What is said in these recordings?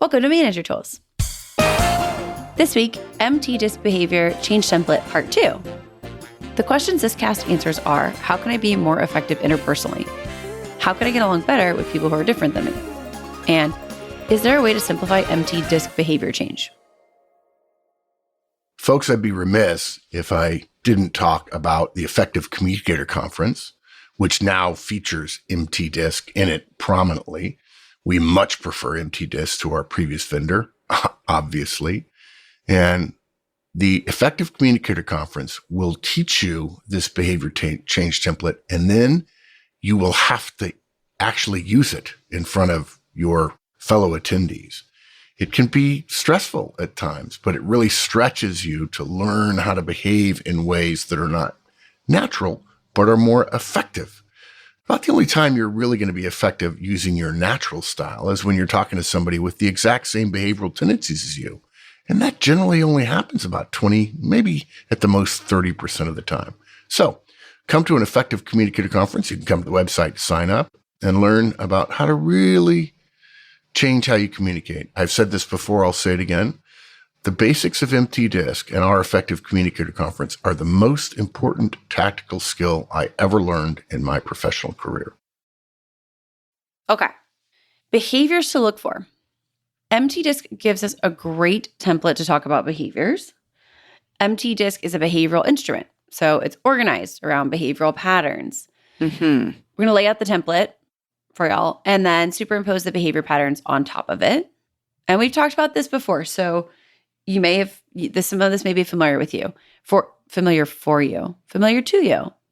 Welcome to Manager Tools. This week, MTDISC Behavior Change Template Part 2. The questions this cast answers are, how can I be more effective interpersonally? How can I get along better with people who are different than me? And is there a way to simplify MTDISC behavior change? Folks, I'd be remiss if I didn't talk about the Effective Communicator Conference, which now features MTDISC in it prominently. We much prefer MTDISC to our previous vendor, obviously. And the Effective Communicator Conference will teach you this behavior change template, and then you will have to actually use it in front of your fellow attendees. It can be stressful at times, but it really stretches you to learn how to behave in ways that are not natural, but are more effective. About the only time you're really going to be effective using your natural style is when you're talking to somebody with the exact same behavioral tendencies as you. And that generally only happens about 20, maybe at the most 30% of the time. So come to an Effective Communicator Conference. You can come to the website to sign up and learn about how to really change how you communicate. I've said this before, I'll say it again. The basics of MTDISC and our Effective Communicator Conference are the most important tactical skill I ever learned in my professional career. Okay. Behaviors to look for. MTDISC gives us a great template to talk about behaviors. MTDISC is a behavioral instrument, so it's organized around behavioral patterns. We're going to lay out the template for y'all and then superimpose the behavior patterns on top of it. And we've talked about this before, so you may have some of this may be familiar to you, but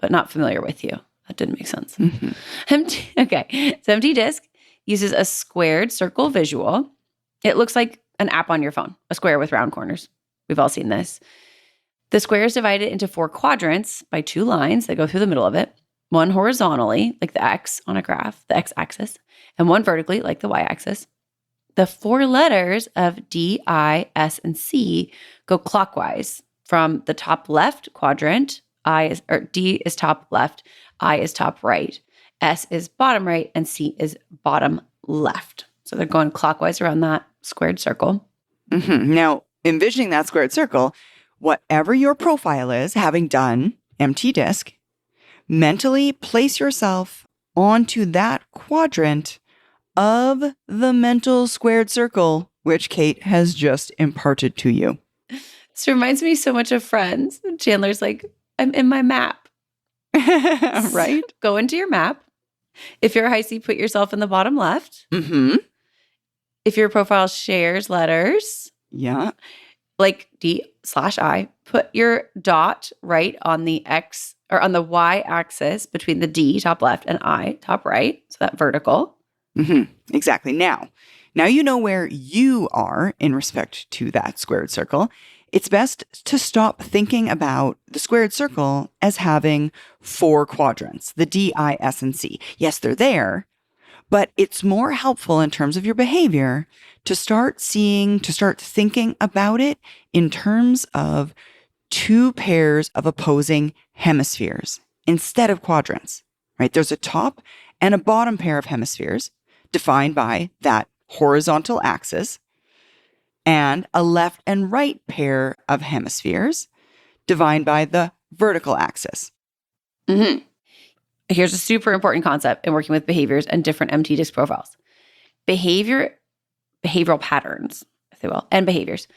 not familiar with you. That didn't make sense. Okay, so MTDISC uses a squared circle visual. It looks like an app on your phone, a square with round corners. We've all seen this. The square is divided into 4 quadrants by 2 lines that go through the middle of it. One horizontally, like the X on a graph, the X-axis, and one vertically, like the Y-axis. The 4 letters of D, I, S, and C go clockwise from the top left quadrant. D is top left, I is top right, S is bottom right, and C is bottom left. So they're going clockwise around that squared circle. Now, envisioning that squared circle, whatever your profile is, having done MTDISC, mentally place yourself onto that quadrant of the mental squared circle, which Kate has just imparted to you. This reminds me so much of Friends. Chandler's like, I'm in my map. Right? Go into your map. If you're a high C, put yourself in the bottom left. If your profile shares letters, like D/I, put your dot right on the X or on the Y axis between the D, top left, and I, top right. So that vertical. Exactly. Now you know where you are in respect to that squared circle. It's best to stop thinking about the squared circle as having 4 quadrants, the D, I, S, and C. Yes, they're there, but it's more helpful in terms of your behavior to start thinking about it in terms of 2 pairs of opposing hemispheres instead of quadrants, right? There's a top and a bottom pair of hemispheres defined by that horizontal axis, and a left and right pair of hemispheres defined by the vertical axis. Here's a super important concept in working with behaviors and different MTDISC profiles. Behavioral patterns, if they will, and behaviors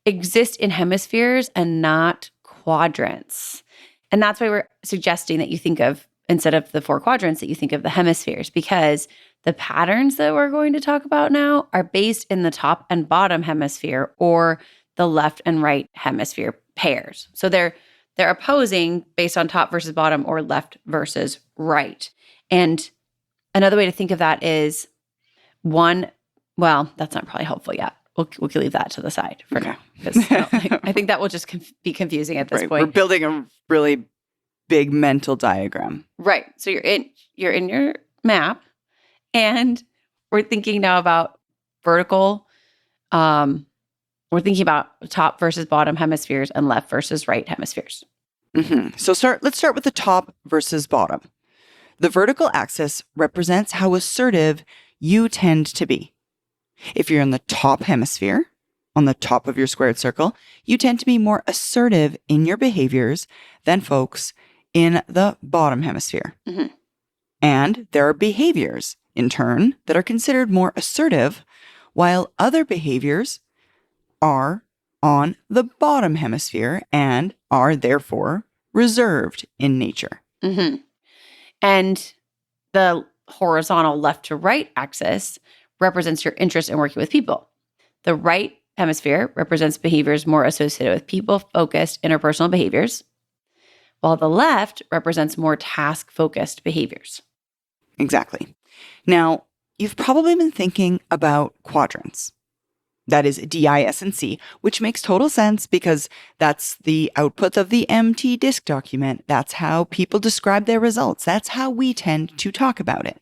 exist in hemispheres and not quadrants. And that's why we're suggesting that you think of, instead of the 4 quadrants, that you think of the hemispheres, because the patterns that we're going to talk about now are based in the top and bottom hemisphere or the left and right hemisphere pairs. So they're opposing based on top versus bottom or left versus right. And another way to think of that is that's not probably helpful yet. We can leave that to the side for now. Because I think that will just be confusing at this point. We're building a really big mental diagram. Right. So you're in your map, and we're thinking now about vertical. We're thinking about top versus bottom hemispheres and left versus right hemispheres. So let's start with the top versus bottom. The vertical axis represents how assertive you tend to be. If you're in the top hemisphere, on the top of your squared circle, you tend to be more assertive in your behaviors than folks in the bottom hemisphere. Mhm. And there are behaviors, in turn, that are considered more assertive, while other behaviors are on the bottom hemisphere and are therefore reserved in nature. Mhm. And the horizontal left to right axis represents your interest in working with people. The right hemisphere represents behaviors more associated with people-focused interpersonal behaviors, while the left represents more task-focused behaviors. Exactly. Now, you've probably been thinking about quadrants. That is DIS and C, which makes total sense because that's the output of the MTDISC document. That's how people describe their results. That's how we tend to talk about it.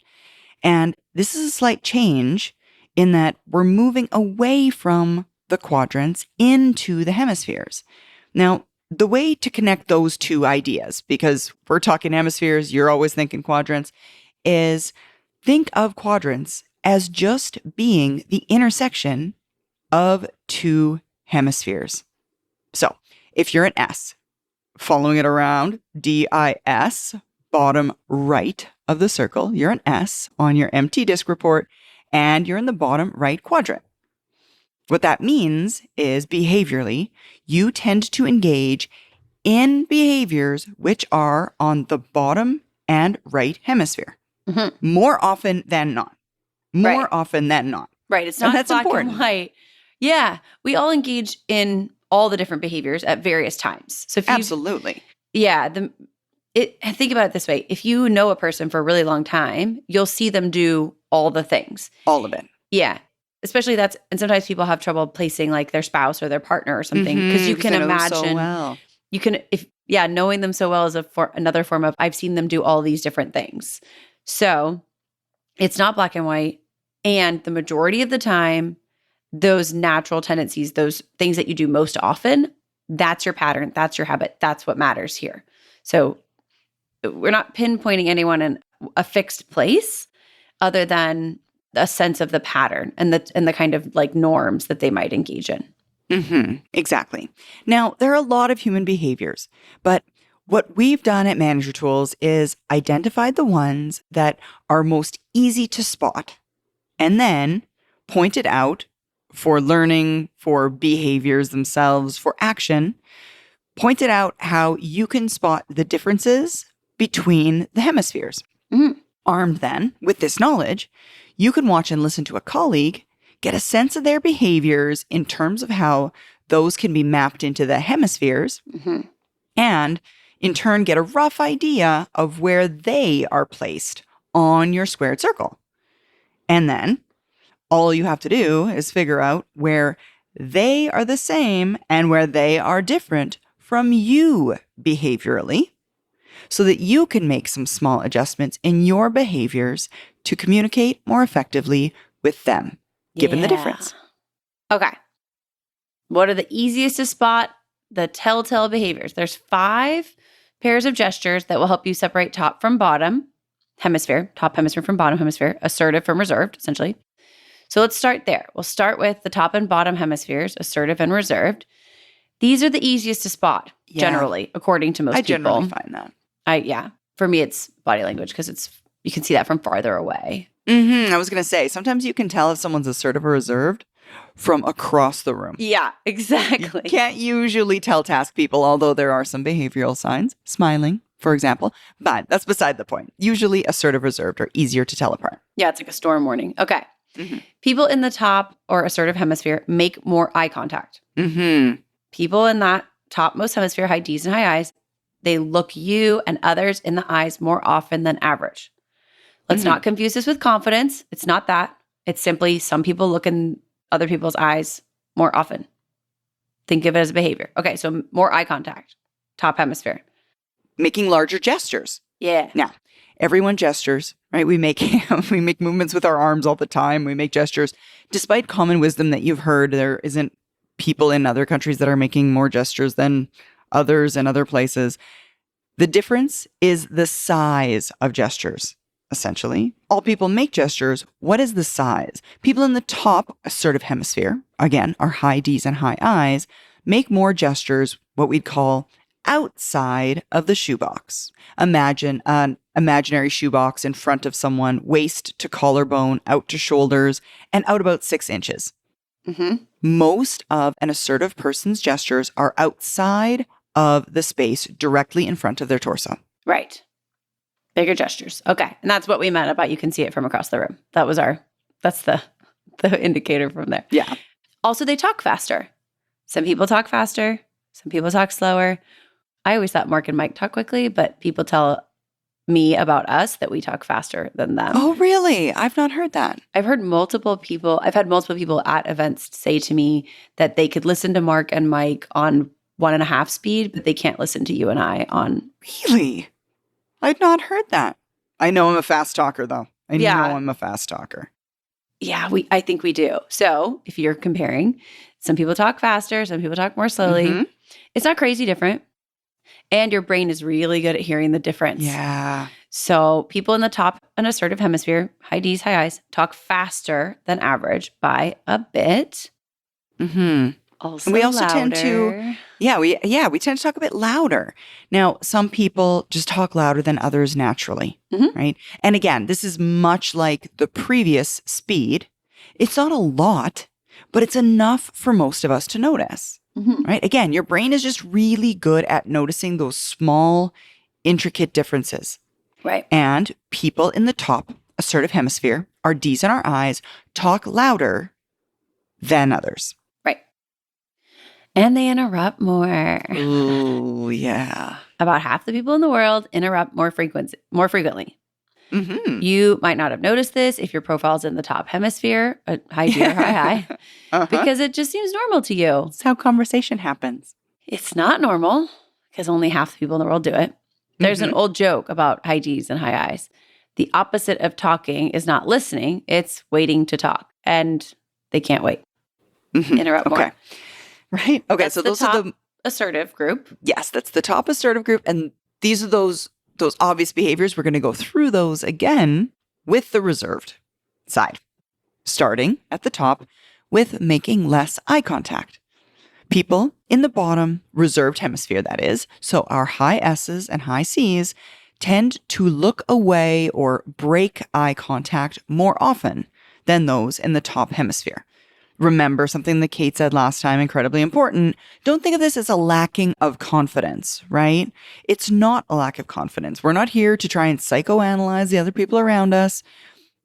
And this is a slight change in that we're moving away from the quadrants into the hemispheres. Now, the way to connect those two ideas, because we're talking hemispheres, you're always thinking quadrants, is think of quadrants as just being the intersection of two hemispheres. So if you're an S, following it around, DIS, bottom right of the circle, you're an S on your MTDISC report, and you're in the bottom right quadrant. What that means is behaviorally, you tend to engage in behaviors which are on the bottom and right hemisphere. Mm-hmm. More often than not. More Right. often than not. Right. It's not that's black important. and white. Yeah. We all engage in all the different behaviors at various times. So if you, Absolutely. yeah, think about it this way. If you know a person for a really long time, you'll see them do all the things. All of it. Yeah. Especially and sometimes people have trouble placing like their spouse or their partner or something because you can they know them imagine, so well. you can, knowing them so well is another form of, I've seen them do all these different things. So it's not black and white. And the majority of the time, those natural tendencies, those things that you do most often, that's your pattern, that's your habit, that's what matters here. So we're not pinpointing anyone in a fixed place other than a sense of the pattern and the kind of like norms that they might engage in. Exactly. Now, there are a lot of human behaviors, but what we've done at Manager Tools is identified the ones that are most easy to spot and then pointed out for learning, for behaviors themselves, for action, pointed out how you can spot the differences between the hemispheres. Mm-hmm. Armed then with this knowledge, you can watch and listen to a colleague, get a sense of their behaviors in terms of how those can be mapped into the hemispheres, and in turn get a rough idea of where they are placed on your squared circle. And then all you have to do is figure out where they are the same and where they are different from you behaviorally, so that you can make some small adjustments in your behaviors to communicate more effectively with them, given the difference. Okay. What are the easiest to spot? The telltale behaviors. There's 5 pairs of gestures that will help you separate top from bottom hemisphere, top hemisphere from bottom hemisphere, assertive from reserved, essentially. So let's start there. We'll start with the top and bottom hemispheres, assertive and reserved. These are the easiest to spot, generally, according to most people. I generally find that. For me, it's body language because you can see that from farther away. I was going to say, sometimes you can tell if someone's assertive or reserved from across the room. Yeah, exactly. You can't usually tell task people, although there are some behavioral signs, smiling, for example. But that's beside the point. Usually assertive, reserved are easier to tell apart. Yeah, it's like a storm warning. Okay. People in the top or assertive hemisphere make more eye contact. People in that topmost hemisphere, high D's and high I's, they look you and others in the eyes more often than average. Let's not confuse this with confidence. It's not that. It's simply some people look in other people's eyes more often. Think of it as a behavior. Okay, so more eye contact, top hemisphere. Making larger gestures. Yeah. Now, everyone gestures, right? We make movements with our arms all the time. We make gestures. Despite common wisdom that you've heard, there isn't people in other countries that are making more gestures than others in other places. The difference is the size of gestures. essentially. All people make gestures. What is the size? People in the top assertive hemisphere, again, our high Ds and high Is, make more gestures, what we'd call outside of the shoebox. Imagine an imaginary shoebox in front of someone, waist to collarbone, out to shoulders, and out about 6 inches. Most of an assertive person's gestures are outside of the space directly in front of their torso. Right. Bigger gestures. Okay. And that's what we meant about you can see it from across the room. That's the indicator from there. Yeah. Also, they talk faster. Some people talk faster. Some people talk slower. I always thought Mark and Mike talk quickly, but people tell me about us that we talk faster than them. Oh, really? I've not heard that. I've had multiple people at events say to me that they could listen to Mark and Mike on 1.5 speed, but they can't listen to you and I on. Really? I'd not heard that. I know I'm a fast talker, though. I know I'm a fast talker. Yeah, I think we do. So if you're comparing, some people talk faster, some people talk more slowly. It's not crazy different. And your brain is really good at hearing the difference. Yeah. So people in the top and assertive hemisphere, high Ds, high Is, talk faster than average by a bit. Also, we also louder. tend to, we tend to talk a bit louder. Now, some people just talk louder than others naturally, right? And again, this is much like the previous speed. It's not a lot, but it's enough for most of us to notice, right? Again, your brain is just really good at noticing those small, intricate differences. Right. And people in the top assertive hemisphere, our Ds and our Is, talk louder than others. Right. And they interrupt more. Oh, yeah. About half the people in the world interrupt more frequently. You might not have noticed this if your profile's in the top hemisphere, high D or high I, because it just seems normal to you. That's how conversation happens. It's not normal because only half the people in the world do it. There's an old joke about high Ds and high Is. The opposite of talking is not listening, it's waiting to talk. And they can't wait. Interrupt more. Right. Okay. That's so those are the assertive group. Yes, that's the top assertive group. And these are those obvious behaviors. We're going to go through those again with the reserved side, starting at the top with making less eye contact. People in the bottom reserved hemisphere, that is, so our high S's and high C's tend to look away or break eye contact more often than those in the top hemisphere. Remember something that Kate said last time, incredibly important. Don't think of this as a lacking of confidence, right? It's not a lack of confidence. We're not here to try and psychoanalyze the other people around us.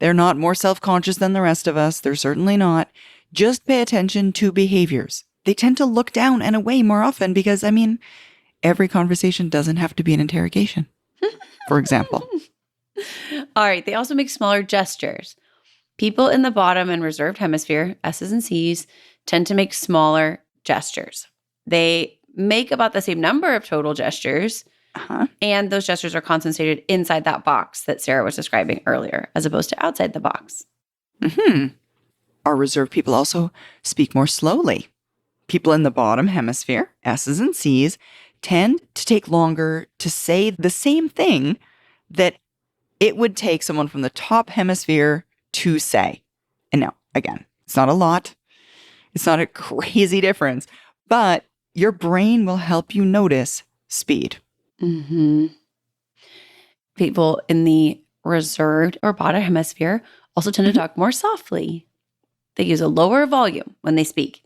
They're not more self-conscious than the rest of us. They're certainly not. Just pay attention to behaviors. They tend to look down and away more often because, every conversation doesn't have to be an interrogation, for example. All right. They also make smaller gestures. People in the bottom and reserved hemisphere, S's and C's, tend to make smaller gestures. They make about the same number of total gestures, and those gestures are concentrated inside that box that Sarah was describing earlier, as opposed to outside the box. Our reserved people also speak more slowly. People in the bottom hemisphere, S's and C's, tend to take longer to say the same thing that it would take someone from the top hemisphere to say. And now, again, it's not a lot. It's not a crazy difference, but your brain will help you notice speed. People in the reserved or bottom hemisphere also tend to talk more softly. They use a lower volume when they speak.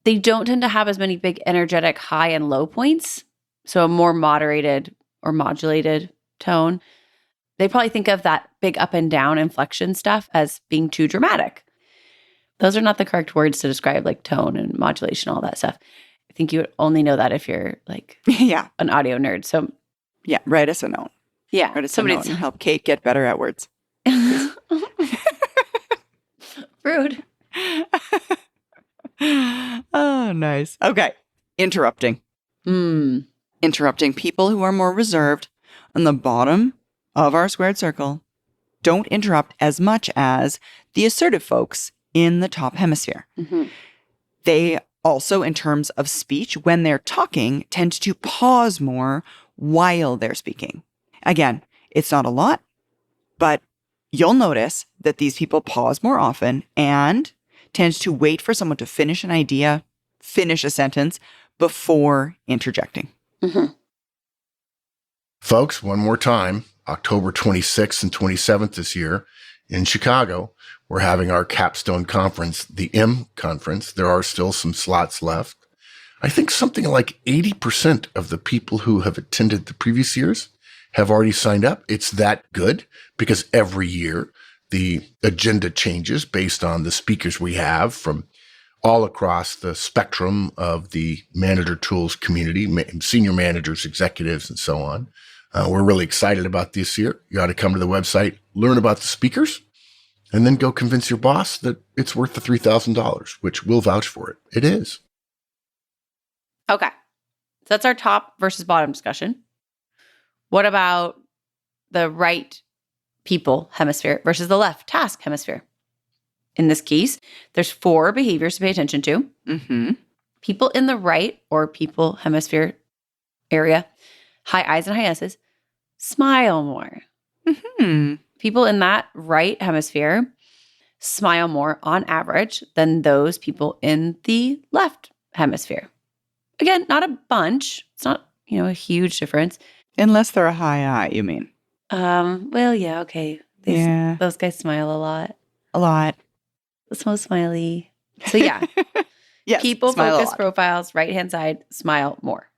They don't tend to have as many big energetic high and low points, so a more moderated or modulated tone. They probably think of that big up and down inflection stuff as being too dramatic. Those are not the correct words to describe like tone and modulation, all that stuff. I think you would only know that if you're like an audio nerd. So write us a note. Yeah. Write us a note and help Kate get better at words. Rude. Oh, nice. Okay. Interrupting. Interrupting. People who are more reserved on the bottom of our squared circle don't interrupt as much as the assertive folks in the top hemisphere. They also, in terms of speech, when they're talking, tend to pause more while they're speaking. Again, it's not a lot, But you'll notice that these people pause more often and tend to wait for someone to finish an idea, finish a sentence before interjecting. Mm-hmm. Folks, one more time, October 26th and 27th this year in Chicago, we're having our capstone conference, the M Conference. There are still some slots left. I think something like 80% of the people who have attended the previous years have already signed up. It's that good because every year the agenda changes based on the speakers we have from all across the spectrum of the manager tools community, senior managers, executives, and so on. We're really excited about this year. You ought to come to the website, learn about the speakers, and then go convince your boss that it's worth the $3,000, which we'll vouch for it. It is. Okay. So that's our top versus bottom discussion. What about the right people hemisphere versus the left task hemisphere? In this case, there's 4 behaviors to pay attention to. Mm-hmm. People in the right or people hemisphere area, high I's and high S's, smile more. Mm-hmm. People in that right hemisphere smile more on average than those people in the left hemisphere. Again, not a bunch. It's not, a huge difference. Unless they're a high I, you mean? Well, yeah, okay. Those guys smile a lot. A lot. It's most smiley. So yeah, Yes, people smile a focus lot. profiles, right-hand side, smile more.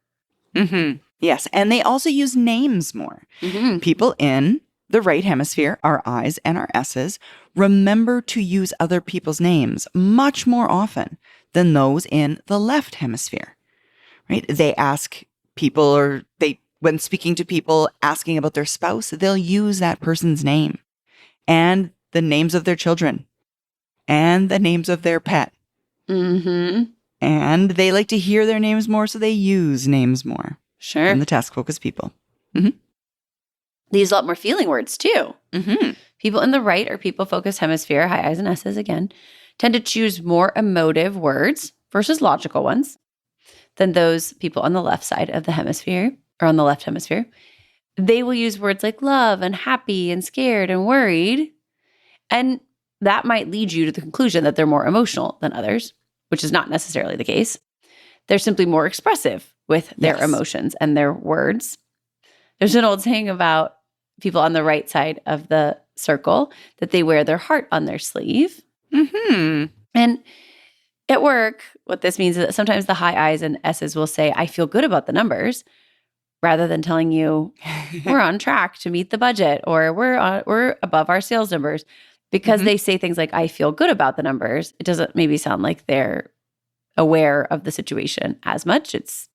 Mm-hmm. Yes, and they also use names more. Mm-hmm. People in the right hemisphere, our I's and our S's, remember to use other people's names much more often than those in the left hemisphere, right? They ask people when speaking to people, asking about their spouse, they'll use that person's name and the names of their children and the names of their pet. Mm-hmm. And they like to hear their names more, so they use names more Sure. than the task-focused people. They use a lot more feeling words too. Mm-hmm. People in the right or people-focused hemisphere, high I's and S's again, tend to choose more emotive words versus logical ones than those people on the left side of the hemisphere or on the left hemisphere. They will use words like love and happy and scared and worried. And that might lead you to the conclusion that they're more emotional than others, which is not necessarily the case. They're simply more expressive with their emotions and their words. There's an old saying about people on the right side of the circle that they wear their heart on their sleeve. Mm-hmm. And at work, what this means is that sometimes the high I's and S's will say, I feel good about the numbers, rather than telling you we're on track to meet the budget or we're above our sales numbers. Because they say things like, I feel good about the numbers, it doesn't maybe sound like they're aware of the situation as much. It's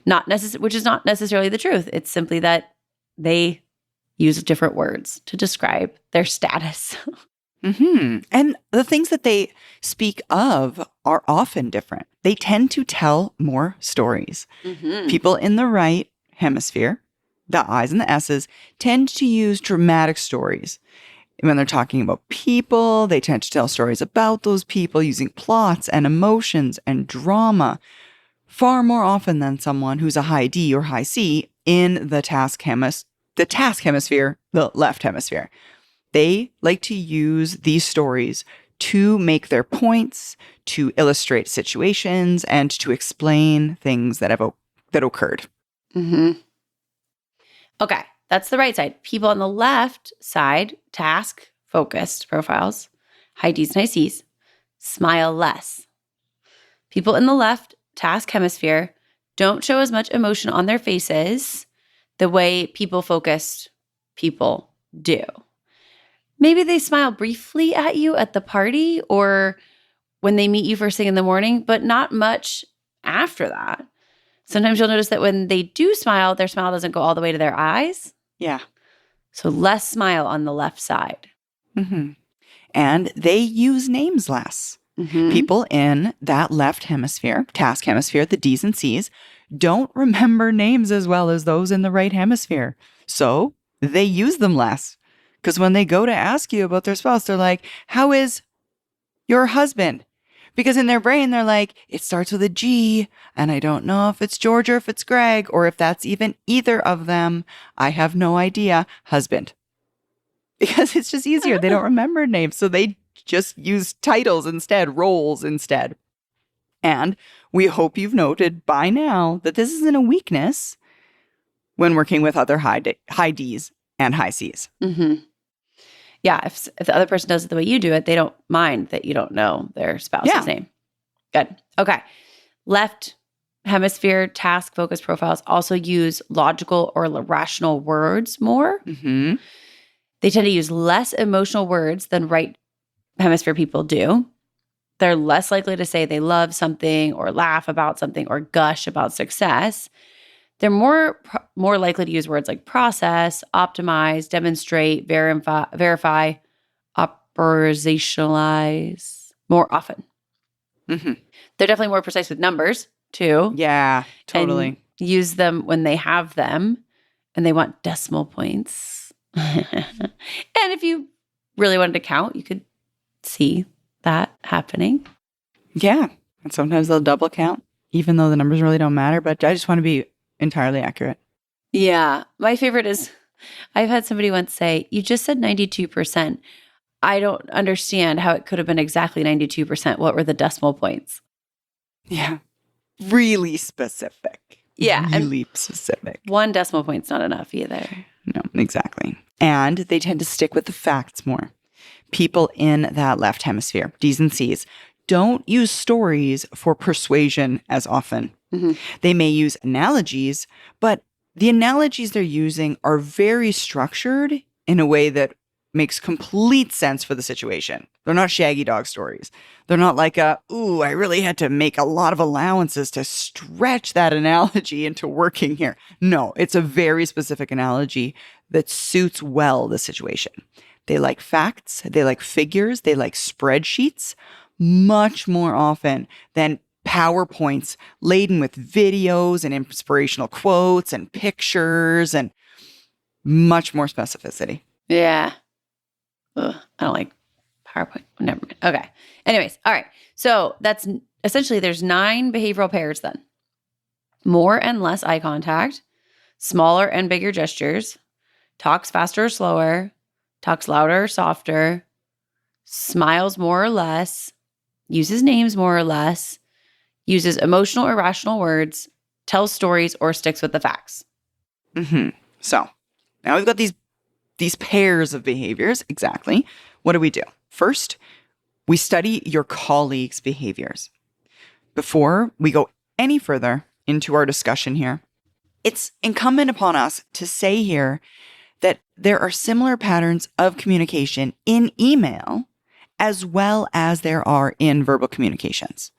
not which is not necessarily the truth. It's simply that they use different words to describe their status. And the things that they speak of are often different. They tend to tell more stories. People in the right hemisphere, the I's and the S's, tend to use dramatic stories. When they're talking about people, they tend to tell stories about those people using plots and emotions and drama far more often than someone who's a high D or high C in the task hemisphere, the left hemisphere. They like to use these stories to make their points, to illustrate situations, and to explain things that occurred. Okay. That's the right side. People on the left side, task-focused profiles, high D's and high C's, smile less. People in the left task hemisphere don't show as much emotion on their faces the way people-focused people do. Maybe they smile briefly at you at the party or when they meet you first thing in the morning, but not much after that. Sometimes you'll notice that when they do smile, their smile doesn't go all the way to their eyes. Yeah. So less smile on the left side. And they use names less. People in that left hemisphere, task hemisphere, the D's and C's, don't remember names as well as those in the right hemisphere. So they use them less. Because when they go to ask you about their spouse, they're like, how is your husband? Because in their brain, they're like, it starts with a G, and I don't know if it's George or if it's Greg, or if that's even either of them. I have no idea. Husband. because it's just easier. They don't remember names, so they just use titles instead, roles instead. And we hope you've noted by now that this isn't a weakness when working with other high Ds and high Cs. Mm-hmm. Yeah, if the other person does it the way you do it, they don't mind that you don't know their spouse's name. Good. Okay. Left hemisphere task focused profiles also use logical or rational words more. Mm-hmm. They tend to use less emotional words than right hemisphere people do. They're less likely to say they love something or laugh about something or gush about success. They're more likely to use words like process, optimize, demonstrate, verify, operationalize more often. Mm-hmm. They're definitely more precise with numbers too. Yeah, totally. And use them when they have them, and they want decimal points. And if you really wanted to count, you could see that happening. Yeah, and sometimes they'll double count, even though the numbers really don't matter. But I just want to be entirely accurate. Yeah. My favorite is, I've had somebody once say, you just said 92%. I don't understand how it could have been exactly 92%. What were the decimal points? Yeah. Really specific. Yeah. Really specific. One decimal point's not enough either. No, exactly. And they tend to stick with the facts more. People in that left hemisphere, Ds and Cs, don't use stories for persuasion as often. Mm-hmm. They may use analogies, but the analogies they're using are very structured in a way that makes complete sense for the situation. They're not shaggy dog stories. They're not like I really had to make a lot of allowances to stretch that analogy into working here. No, it's a very specific analogy that suits well the situation. They like facts, they like figures, they like spreadsheets much more often than PowerPoints laden with videos and inspirational quotes and pictures and much more specificity. Yeah. Ugh, I don't like PowerPoint. Never mind. Okay. Anyways. All right. So that's essentially there's 9 behavioral pairs then. More and less eye contact, smaller and bigger gestures, talks faster or slower, talks louder or softer, smiles more or less, uses names more or less, uses emotional or rational words, tells stories, or sticks with the facts. Mm-hmm. So now we've got these pairs of behaviors. Exactly. What do? First, we study your colleagues' behaviors. Before we go any further into our discussion here, it's incumbent upon us to say here that there are similar patterns of communication in email as well as there are in verbal communications.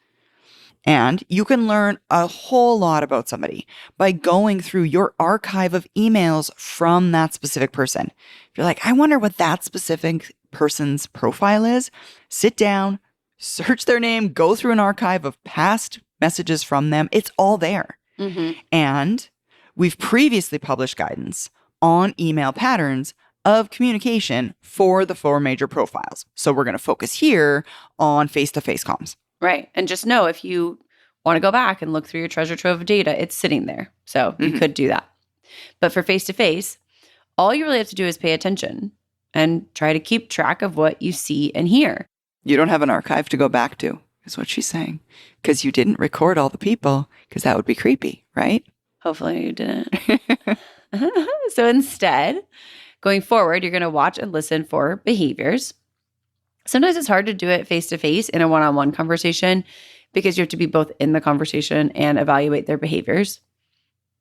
And you can learn a whole lot about somebody by going through your archive of emails from that specific person. If you're like, I wonder what that specific person's profile is, sit down, search their name, go through an archive of past messages from them. It's all there. Mm-hmm. And we've previously published guidance on email patterns of communication for the 4 major profiles. So we're going to focus here on face-to-face comms. Right. And just know if you want to go back and look through your treasure trove of data, it's sitting there. So you could do that. But for face-to-face, all you really have to do is pay attention and try to keep track of what you see and hear. You don't have an archive to go back to, is what she's saying. Because you didn't record all the people, because that would be creepy, right? Hopefully you didn't. So instead, going forward, you're going to watch and listen for behaviors. Sometimes it's hard to do it face-to-face in a one-on-one conversation because you have to be both in the conversation and evaluate their behaviors.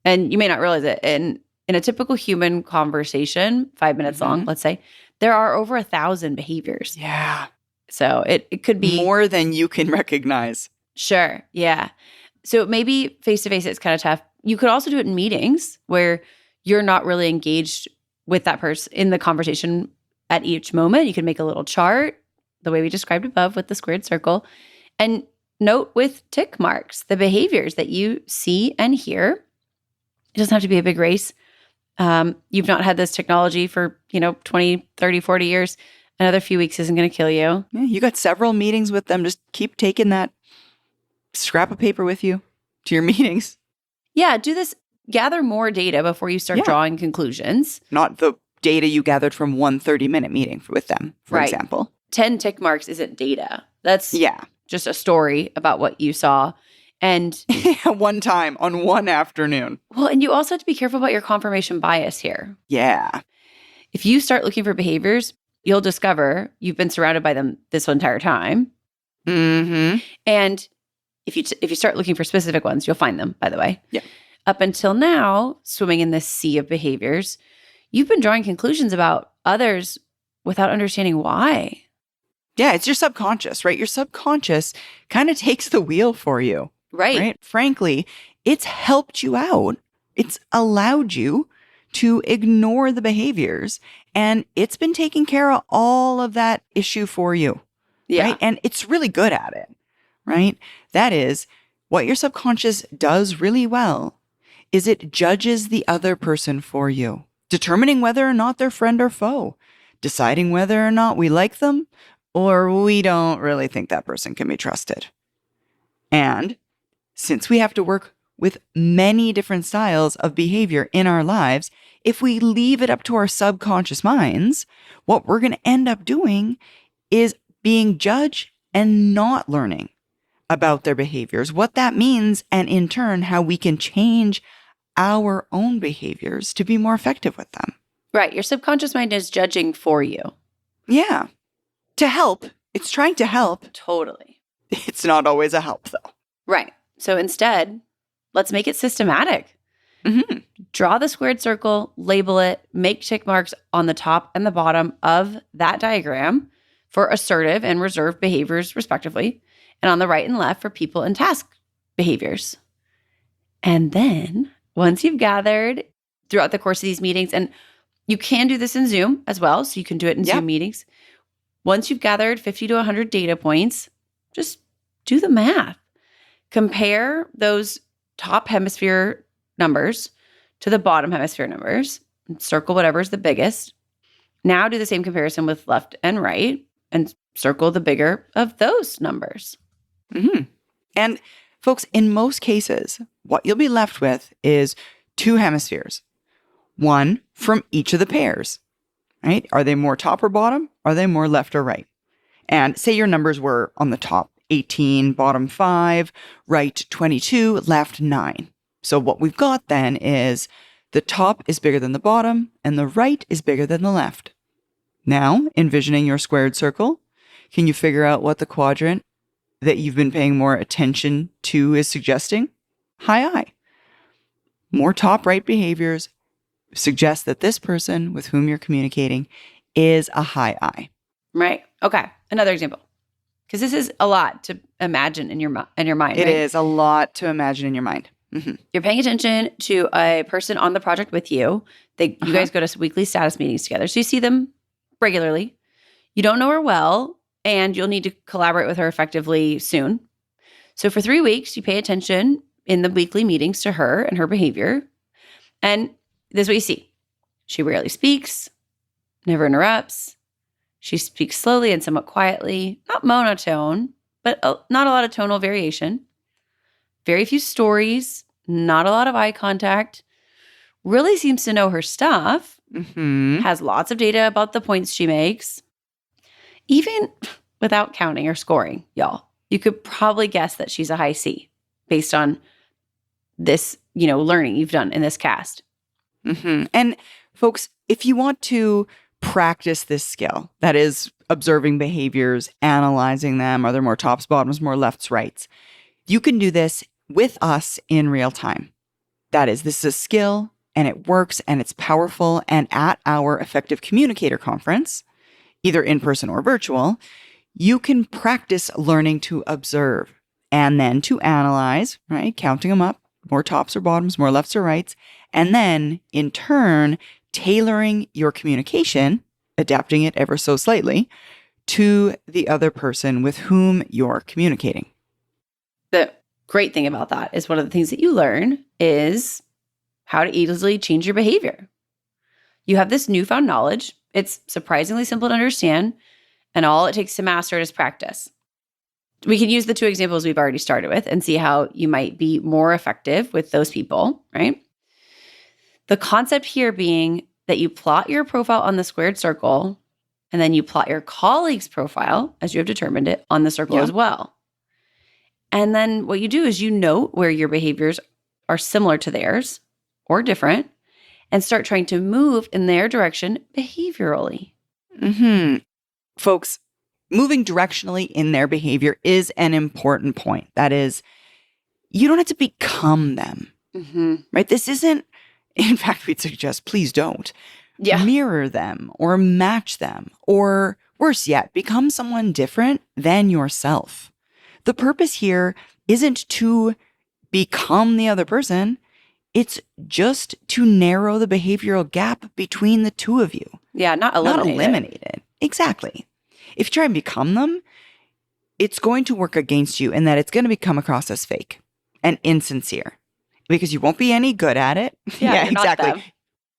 And you may not realize it. In a typical human conversation, 5 minutes long, let's say, there are over 1,000 behaviors. Yeah. So it could be more than you can recognize. Sure. Yeah. So maybe face-to-face, it's kind of tough. You could also do it in meetings where you're not really engaged with that person in the conversation at each moment. You can make a little chart the way we described above with the squared circle, and note with tick marks the behaviors that you see and hear. It doesn't have to be a big race. You've not had this technology for, 20, 30, 40 years. Another few weeks isn't going to kill you. Yeah, you got several meetings with them. Just keep taking that scrap of paper with you to your meetings. Yeah, do this. Gather more data before you start drawing conclusions. Not the data you gathered from one 30-minute meeting with them, for Right. example. 10 tick marks isn't data. That's Yeah. just a story about what you saw. And One time on one afternoon. well, and you also have to be careful about your confirmation bias here. Yeah. If you start looking for behaviors, you'll discover you've been surrounded by them this entire time. Mm-hmm. And if you start looking for specific ones, you'll find them, by the way. Yeah. Up until now, swimming in this sea of behaviors, you've been drawing conclusions about others without understanding why. Yeah, it's your subconscious, right? Your subconscious kind of takes the wheel for you, right? Frankly, it's helped you out. It's allowed you to ignore the behaviors, and it's been taking care of all of that issue for you, Yeah. right? And it's really good at it, right? That is what your subconscious does really well is it judges the other person for you, determining whether or not they're friend or foe, deciding whether or not we like them or we don't really think that person can be trusted. And since we have to work with many different styles of behavior in our lives, if we leave it up to our subconscious minds, what we're going to end up doing is being judged and not learning about their behaviors, what that means, and in turn, how we can change our own behaviors to be more effective with them. Right. Your subconscious mind is judging for you. Yeah. To help. It's trying to help. Totally. It's not always a help, though. Right. So instead, let's make it systematic. Mm-hmm. Draw the squared circle, label it, make tick marks on the top and the bottom of that diagram for assertive and reserved behaviors, respectively, and on the right and left for people and task behaviors. And then once you've gathered throughout the course of these meetings, and you can do this in Zoom as well, so you can do it in Yep. Zoom meetings. Once you've gathered 50 to 100 data points, just do the math. Compare those top hemisphere numbers to the bottom hemisphere numbers and circle whatever's the biggest. Now do the same comparison with left and right and circle the bigger of those numbers. Mm-hmm. And folks, in most cases, what you'll be left with is two hemispheres, one from each of the pairs, right? Are they more top or bottom? Are they more left or right? And say your numbers were on the top 18, bottom 5, right 22, left 9. So what we've got then is the top is bigger than the bottom and the right is bigger than the left. Now, envisioning your squared circle, can you figure out what the quadrant that you've been paying more attention to is suggesting? High I. More top right behaviors suggest that this person with whom you're communicating is a high I. Right. Okay. Another example. Because this is a lot to imagine in your mind. It is a lot to imagine in your mind. Mm-hmm. You're paying attention to a person on the project with you. You guys go to weekly status meetings together. So you see them regularly. You don't know her well, and you'll need to collaborate with her effectively soon. So for 3 weeks, you pay attention in the weekly meetings to her and her behavior. And this is what you see. She rarely speaks, never interrupts. She speaks slowly and somewhat quietly, not monotone, but not a lot of tonal variation. Very few stories, not a lot of eye contact. Really seems to know her stuff. Mm-hmm. Has lots of data about the points she makes. Even without counting or scoring, y'all, you could probably guess that she's a high C based on this, learning you've done in this cast. Mm-hmm. And folks, if you want to practice this skill, that is observing behaviors, analyzing them, are there more tops, bottoms, more lefts, rights, you can do this with us in real time. That is, this is a skill and it works and it's powerful. And at our Effective Communicator Conference, either in person or virtual, you can practice learning to observe and then to analyze, right? Counting them up, more tops or bottoms, more lefts or rights. And then in turn, tailoring your communication, adapting it ever so slightly to the other person with whom you're communicating. The great thing about that is one of the things that you learn is how to easily change your behavior. You have this newfound knowledge. It's surprisingly simple to understand, and all it takes to master it is practice. We can use the two examples we've already started with and see how you might be more effective with those people, right? The concept here being that you plot your profile on the squared circle, and then you plot your colleague's profile, as you have determined it, on the circle as well. And then what you do is you note where your behaviors are similar to theirs or different and start trying to move in their direction behaviorally. Folks, moving directionally in their behavior is an important point. That is, you don't have to become them, right? This isn't, in fact, we'd suggest, please don't mirror them or match them, or worse yet, become someone different than yourself. The purpose here isn't to become the other person. It's just to narrow the behavioral gap between the two of you. Yeah, not eliminate it. Exactly. If you try and become them, it's going to work against you in that it's going to come across as fake and insincere because you won't be any good at it. Yeah, exactly.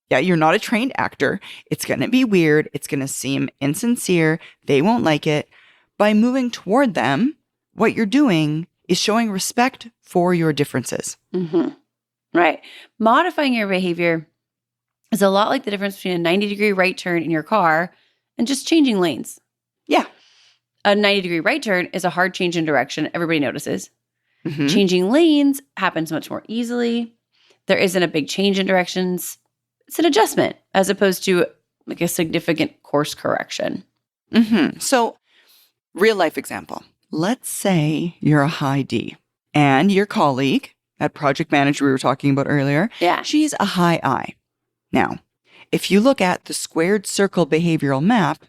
Yeah, you're not a trained actor. It's going to be weird. It's going to seem insincere. They won't like it. By moving toward them, what you're doing is showing respect for your differences. Right. Modifying your behavior is a lot like the difference between a 90-degree right turn in your car and just changing lanes. Yeah. A 90-degree right turn is a hard change in direction. Everybody notices. Changing lanes happens much more easily. There isn't a big change in directions. It's an adjustment as opposed to like a significant course correction. So, real life example. Let's say you're a high D and your colleague, that project manager we were talking about earlier, she's a high I. Now, if you look at the squared circle behavioral map,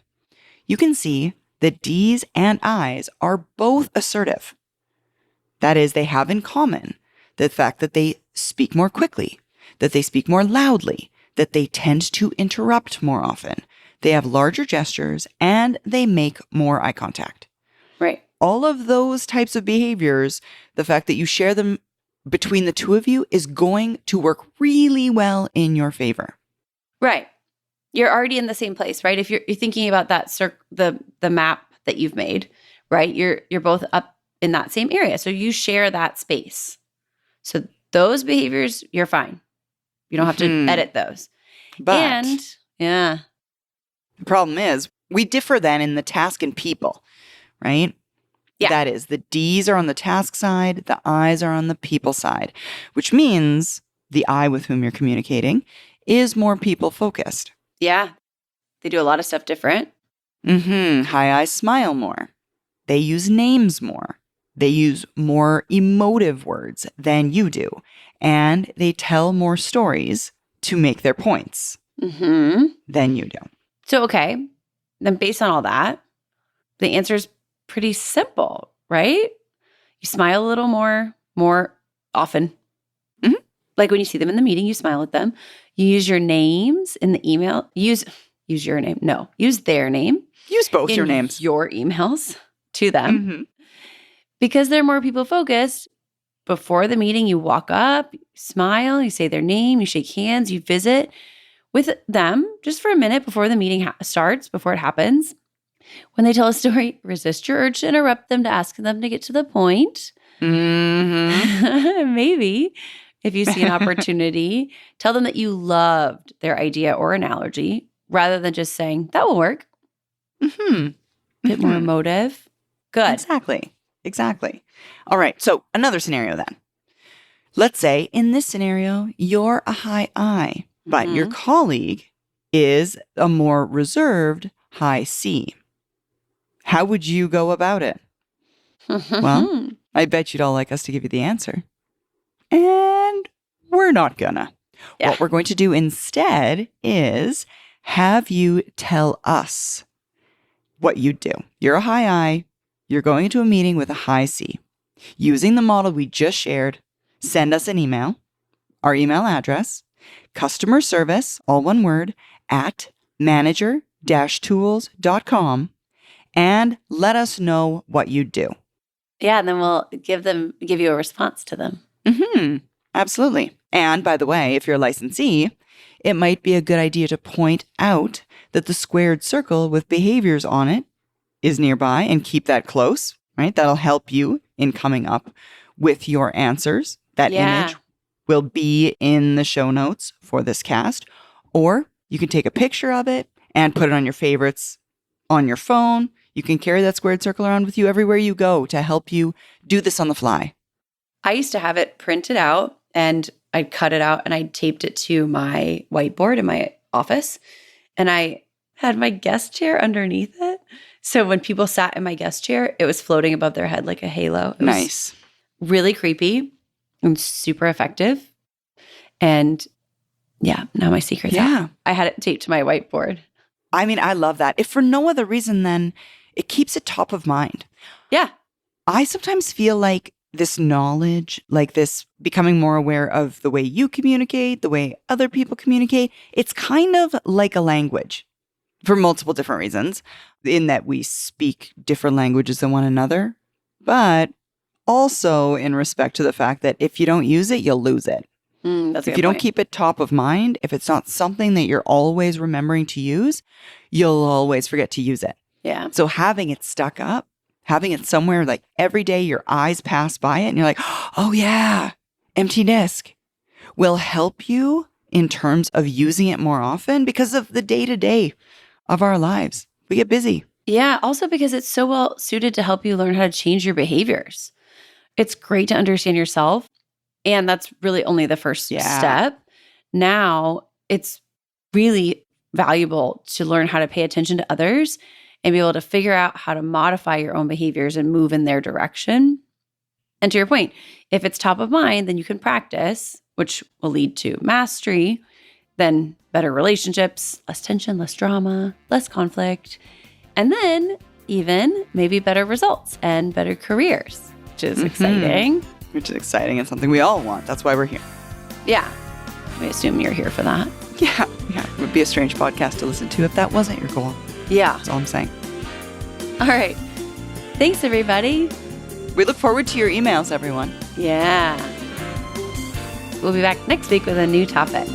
you can see that D's and I's are both assertive. That is, they have in common the fact that they speak more quickly, that they speak more loudly, that they tend to interrupt more often. They have larger gestures and they make more eye contact. Right. All of those types of behaviors, the fact that you share them between the two of you is going to work really well in your favor. Right. You're already in the same place, right? If you're thinking about that the map that you've made, right? You're both up in that same area. So you share that space. So those behaviors, you're fine. You don't have to edit those. But the problem is we differ then in the task and people, right? Yeah. That is, the D's are on the task side, the I's are on the people side, which means the I with whom you're communicating is more people focused. Yeah. They do a lot of stuff different. High I's smile more. They use names more. They use more emotive words than you do. And they tell more stories to make their points than you do. So, okay. Then based on all that, the answer is pretty simple, right? You smile a little more often. Like when you see them in the meeting, you smile at them. You use your names in the email. Use your name. No, use their name. Use both your names. Your emails to them. Because they're more people focused. Before the meeting, you walk up, you smile, you say their name, you shake hands, you visit with them just for a minute before the meeting starts, before it happens. When they tell a story, resist your urge to interrupt them, to ask them to get to the point. Maybe, if you see an opportunity, tell them that you loved their idea or analogy rather than just saying, that will work. Bit more emotive. Good. Exactly. All right. So another scenario then. Let's say in this scenario, you're a high I, but your colleague is a more reserved high C. How would you go about it? Well, I bet you'd all like us to give you the answer. And we're not gonna. What we're going to do instead is have you tell us what you'd do. You're a high I. You're going into a meeting with a high C. Using the model we just shared, send us an email. Our email address, customer service, all one word, at manager-tools.com, and let us know what you'd do. Yeah, and then we'll give you a response to them. Absolutely. And by the way, if you're a licensee, it might be a good idea to point out that the squared circle with behaviors on it is nearby and keep that close, right? That'll help you in coming up with your answers. That image will be in the show notes for this cast. Or You can take a picture of it and put it on your favorites on your phone. You can carry that squared circle around with you everywhere you go to help you do this on the fly. I used to have it printed out and I'd cut it out and I taped it to my whiteboard in my office. And I had my guest chair underneath it. So when people sat in my guest chair, it was floating above their head like a halo. It Nice. was really creepy and super effective. And yeah, now my secret's out. I had it taped to my whiteboard. I mean, I love that. If for no other reason, then it keeps it top of mind. Yeah. I sometimes feel like this knowledge, like this becoming more aware of the way you communicate, the way other people communicate, it's kind of like a language for multiple different reasons, in that we speak different languages than one another, but also in respect to the fact that if you don't use it, you'll lose it. That's a If good you don't point. keep it top of mind, if it's not something that you're always remembering to use, you'll always forget to use it. Yeah. So having it stuck up, having it somewhere like every day your eyes pass by it and you're like, oh yeah, MTDISC will help you in terms of using it more often because of the day-to-day of our lives. We get busy. Yeah. Also because it's so well suited to help you learn how to change your behaviors. It's great to understand yourself. And that's really only the first step. Now it's really valuable to learn how to pay attention to others and be able to figure out how to modify your own behaviors and move in their direction. And to your point, if it's top of mind, then you can practice, which will lead to mastery, then better relationships, less tension, less drama, less conflict, and then even maybe better results and better careers, which is exciting. Which is exciting and something we all want. That's why we're here. Yeah. We assume you're here for that. Yeah. It would be a strange podcast to listen to if that wasn't your goal. Yeah. That's all I'm saying. All right. Thanks, everybody. We look forward to your emails, everyone. Yeah. We'll be back next week with a new topic.